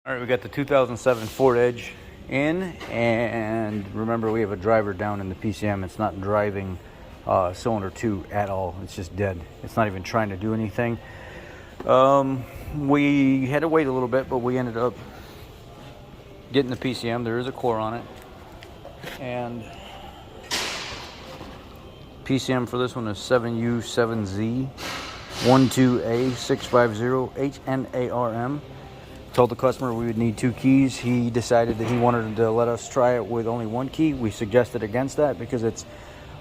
All right, we got the 2007 Ford Edge in, and remember we have a driver down in the PCM. It's not driving cylinder 2 at all. It's just dead. It's not even trying to do anything. We had to wait a little bit, but we ended up getting the PCM. There is a core on it, and PCM for this one is 7U7Z12A650HNARM. Told the customer we would need 2 keys. He decided that he wanted to let us try it with only 1 key. We suggested against that because it's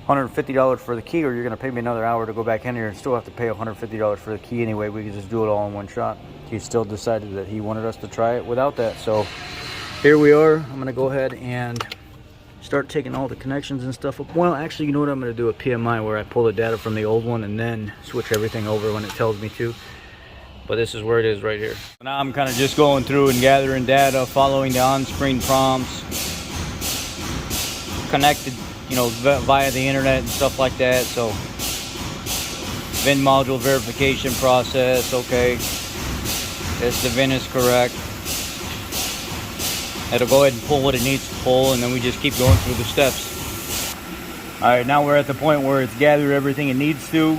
$150 for the key, or you're going to pay me another hour to go back in here and still have to pay $150 for the key anyway. We could just do it all in one shot. He still decided that he wanted us to try it without that. So here we are. I'm going to go ahead and start taking all the connections and stuff up. Well, actually, you know what? I'm going to do a PMI where I pull the data from the old one and then switch everything over when it tells me to. But this is where it is right here. Now I'm kind of just going through and gathering data, following the on-screen prompts, connected, you know, via the internet and stuff like that. So Vin Module Verification process, okay. Yes, the VIN is correct. It'll go ahead and pull what it needs to pull, and then we just keep going through the steps. All right, now we're at the point where it's gathered everything it needs to.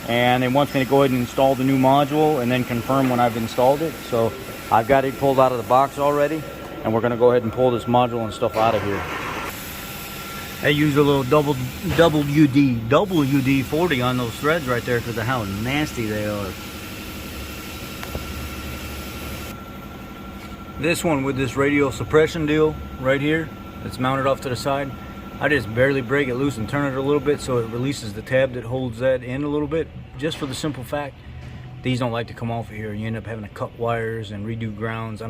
And it wants me to go ahead and install the new module and then confirm when I've installed it. So I've got it pulled out of the box already, and we're going to go ahead and pull this module and stuff out of here. I use a little WD-40 on those threads right there because of how nasty they are. This one with this radial suppression deal right here, it's mounted off to the side. I just barely break it loose and turn it a little bit so it releases the tab that holds that in a little bit, just for the simple fact these don't like to come off of here. You end up having to cut wires and redo grounds. I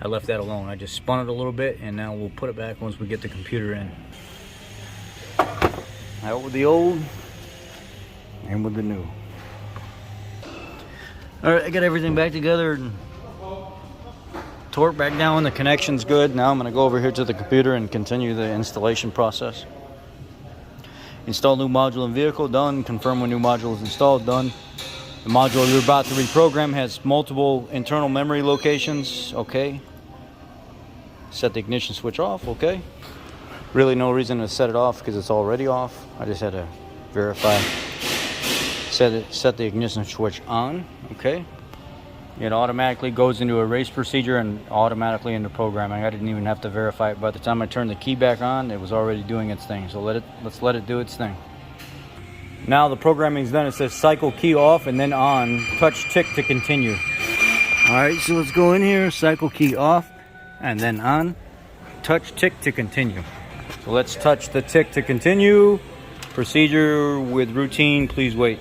left that alone. I just spun it a little bit, and now we'll put it back once we get the computer in. Out with the old and with the new. All right, I got everything back together and torque back down. The connection's good. Now I'm going to go over here to the computer and continue the installation process. Install new module in vehicle, done. Confirm when new module is installed, done. The module you're about to reprogram has multiple internal memory locations, okay. Set the ignition switch off, okay. Really no reason to set it off because it's already off. I just had to verify. Set the ignition switch on, okay. It automatically goes into a race procedure and automatically into programming. I didn't even have to verify it. By the time I turned the key back on, it was already doing its thing. So let's let it do its thing. Now the programming is done. It says cycle key off and then on. Touch tick to continue. All right, so let's go in here. Cycle key off and then on. Touch tick to continue. So let's touch the tick to continue. Procedure with routine. Please wait.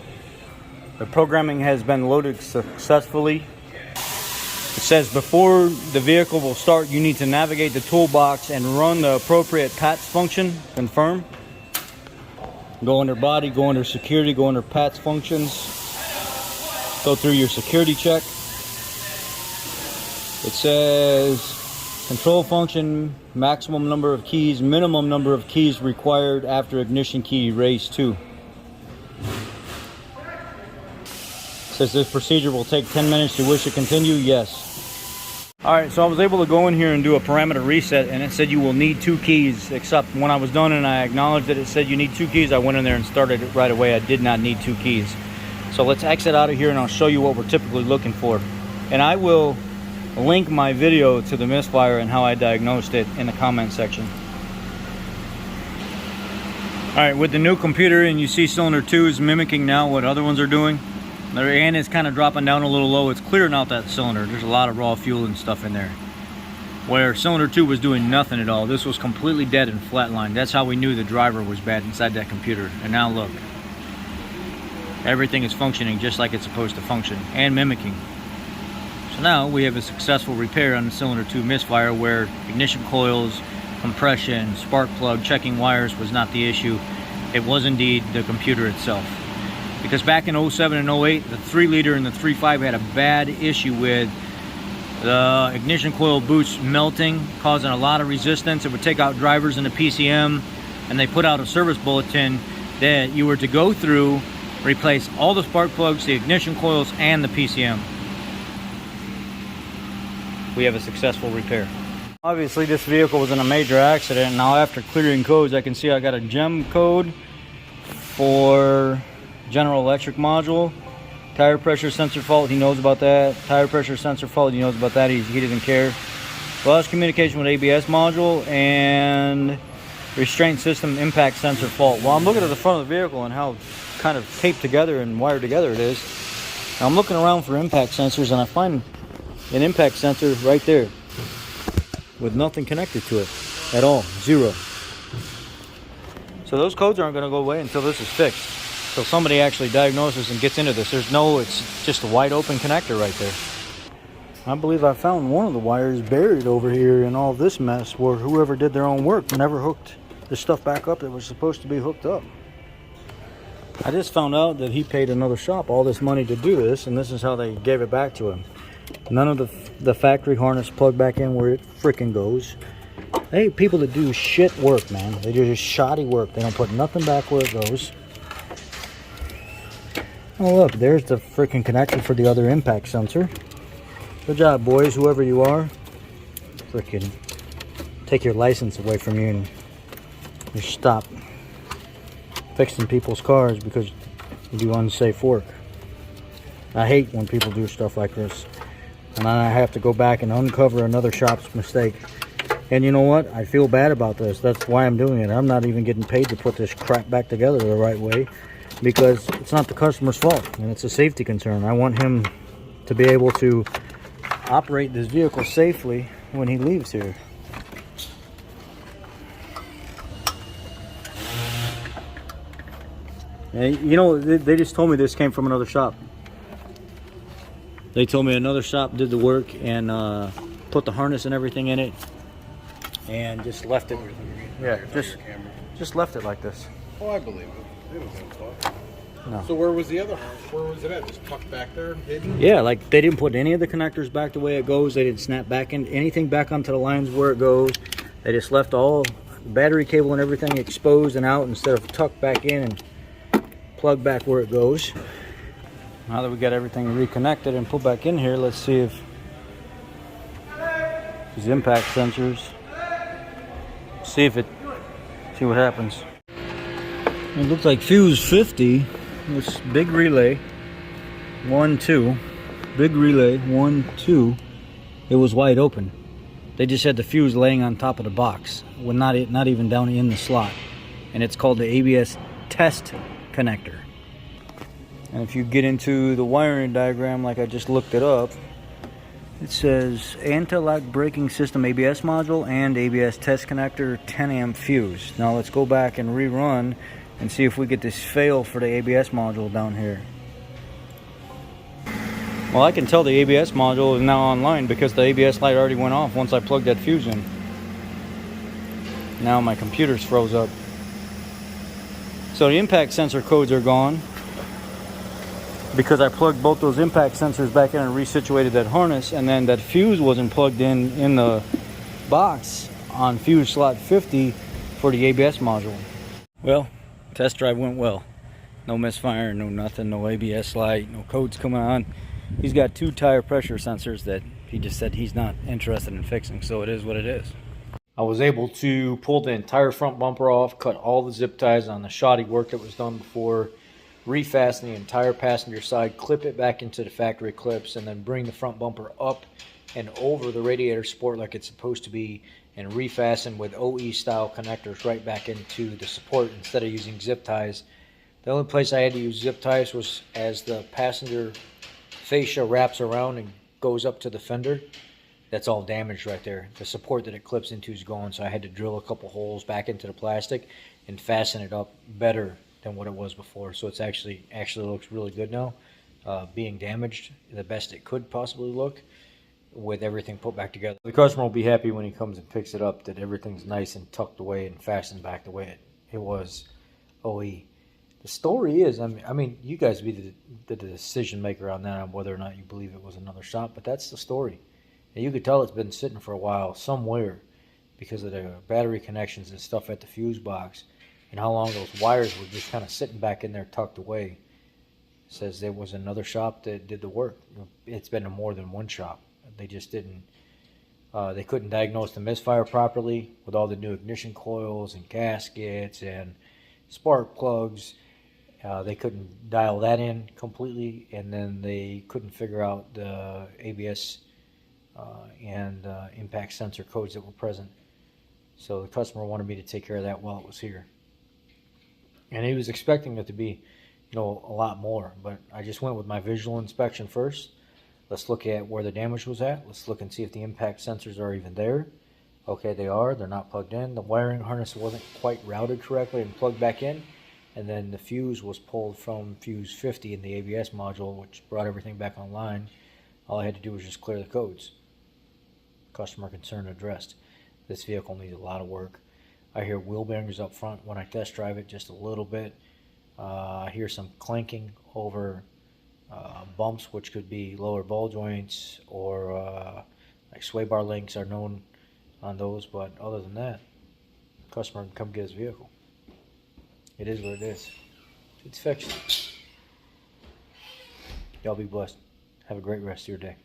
The programming has been loaded successfully. It says before the vehicle will start, you need to navigate the toolbox and run the appropriate PATS function. Confirm. Go under body, go under security, go under PATS functions. Go through your security check. It says control function, maximum number of keys, minimum number of keys required after ignition key raise 2. Says this procedure will take 10 minutes. Do you wish to continue? Yes. All right, so I was able to go in here and do a parameter reset, and it said you will need 2 keys, except when I was done and I acknowledged that it said you need 2 keys, I went in there and started it right away. I did not need 2 keys. So let's exit out of here and I'll show you what we're typically looking for. And I will link my video to the Missfire and how I diagnosed it in the comment section. All right, with the new computer, and you see cylinder 2 is mimicking now what other ones are doing. And it's kind of dropping down a little low. It's clearing out that cylinder. There's a lot of raw fuel and stuff in there. Where cylinder 2 was doing nothing at all. This was completely dead and flatlined. That's how we knew the driver was bad inside that computer. And now look. Everything is functioning just like it's supposed to function. And mimicking. So now we have a successful repair on the cylinder 2 Missfire, where ignition coils, compression, spark plug, checking wires was not the issue. It was indeed the computer itself. Because back in 07 and 08, the 3-liter and the 3.5 had a bad issue with the ignition coil boots melting, causing a lot of resistance. It would take out drivers in the PCM, and they put out a service bulletin that you were to go through, replace all the spark plugs, the ignition coils, and the PCM. we have a successful repair. Obviously this vehicle was in a major accident. Now after clearing codes, I can see I got a gem code for General Electric module. Tire pressure sensor fault, he knows about that. Tire pressure sensor fault, he knows about that. He doesn't care. Lost communication with ABS module and restraint system impact sensor fault. Well, I'm looking at the front of the vehicle and how kind of taped together and wired together it is. Now I'm looking around for impact sensors and I find an impact sensor right there with nothing connected to it at all, zero. So those codes aren't going to go away until this is fixed. So somebody actually diagnoses and gets into this. It's just a wide open connector right there. I believe I found one of the wires buried over here in all this mess where whoever did their own work never hooked the stuff back up that was supposed to be hooked up. I just found out that he paid another shop all this money to do this, and this is how they gave it back to him. None of the factory harness plugged back in where it freaking goes. They hate people that do shit work, man. They do just shoddy work. They don't put nothing back where it goes. Oh look, there's the freaking connector for the other impact sensor. Good job, boys, whoever you are. Freaking take your license away from you and just stop fixing people's cars because you do unsafe work. I hate when people do stuff like this. And then I have to go back and uncover another shop's mistake. And you know what? I feel bad about this. That's why I'm doing it. I'm not even getting paid to put this crap back together the right way, because it's not the customer's fault and it's a safety concern. I want him to be able to operate this vehicle safely when he leaves here. And, you know, they just told me this came from another shop. They told me another shop did the work and put the harness and everything in it and just left it. Yeah, just left it like this. Oh, I believe it. They don't give a fuck. No. So where was the other harness? Where was it at? Just tucked back there, hidden? Yeah, like they didn't put any of the connectors back the way it goes. They didn't snap back in anything back onto the lines where it goes. They just left all the battery cable and everything exposed and out instead of tucked back in and plugged back where it goes. Now that we got everything reconnected and put back in here, let's see if these impact sensors, see what happens. It looks like fuse 50, this big relay, 1, 2, big relay, 1, 2, it was wide open. They just had the fuse laying on top of the box, with not even down in the slot. And it's called the ABS test connector. And if you get into the wiring diagram like I just looked it up, it says anti-lock braking system ABS module and ABS test connector 10 amp fuse. Now let's go back and rerun and see if we get this fail for the ABS module down here. Well, I can tell the ABS module is now online because the ABS light already went off once I plugged that fuse in. Now my computer's froze up. So the impact sensor codes are gone because I plugged both those impact sensors back in and resituated that harness, and then that fuse wasn't plugged in the box on fuse slot 50 for the ABS module. Well, test drive went well. No misfire, no nothing, no ABS light, no codes coming on. He's got 2 tire pressure sensors that he just said he's not interested in fixing, so it is what it is. I was able to pull the entire front bumper off, cut all the zip ties on the shoddy work that was done before, refasten the entire passenger side, clip it back into the factory clips, and then bring the front bumper up and over the radiator support like it's supposed to be, and refasten with OE style connectors right back into the support instead of using zip ties. The only place I had to use zip ties was as the passenger fascia wraps around and goes up to the fender. That's all damaged right there. The support that it clips into is gone, so I had to drill a couple holes back into the plastic and fasten it up better than what it was before. So it's actually looks really good now, being damaged the best it could possibly look with everything put back together. The customer will be happy when he comes and picks it up that everything's nice and tucked away and fastened back the way it was OE. The story is, I mean, you guys be the decision maker on that, on whether or not you believe it was another shop, but that's the story. And you could tell it's been sitting for a while somewhere because of the battery connections and stuff at the fuse box, and how long those wires were just kind of sitting back in there tucked away. It says there was another shop that did the work. It's been more than one shop. They just didn't They couldn't diagnose the misfire properly with all the new ignition coils and gaskets and spark plugs. They couldn't dial that in completely, and then they couldn't figure out the ABS and impact sensor codes that were present. So the customer wanted me to take care of that while it was here. And he was expecting it to be, a lot more, but I just went with my visual inspection first. Let's look at where the damage was at. Let's look and see if the impact sensors are even there. Okay, they are. They're not plugged in. The wiring harness wasn't quite routed correctly and plugged back in. And then the fuse was pulled from fuse 50 in the ABS module, which brought everything back online. All I had to do was just clear the codes. Customer concern addressed. This vehicle needs a lot of work. I hear wheel bearings up front when I test drive it, just a little bit. I hear some clanking over bumps, which could be lower ball joints or like sway bar links are known on those. But other than that, customer can come get his vehicle. It is what it is. It's fixed. Y'all be blessed. Have a great rest of your day.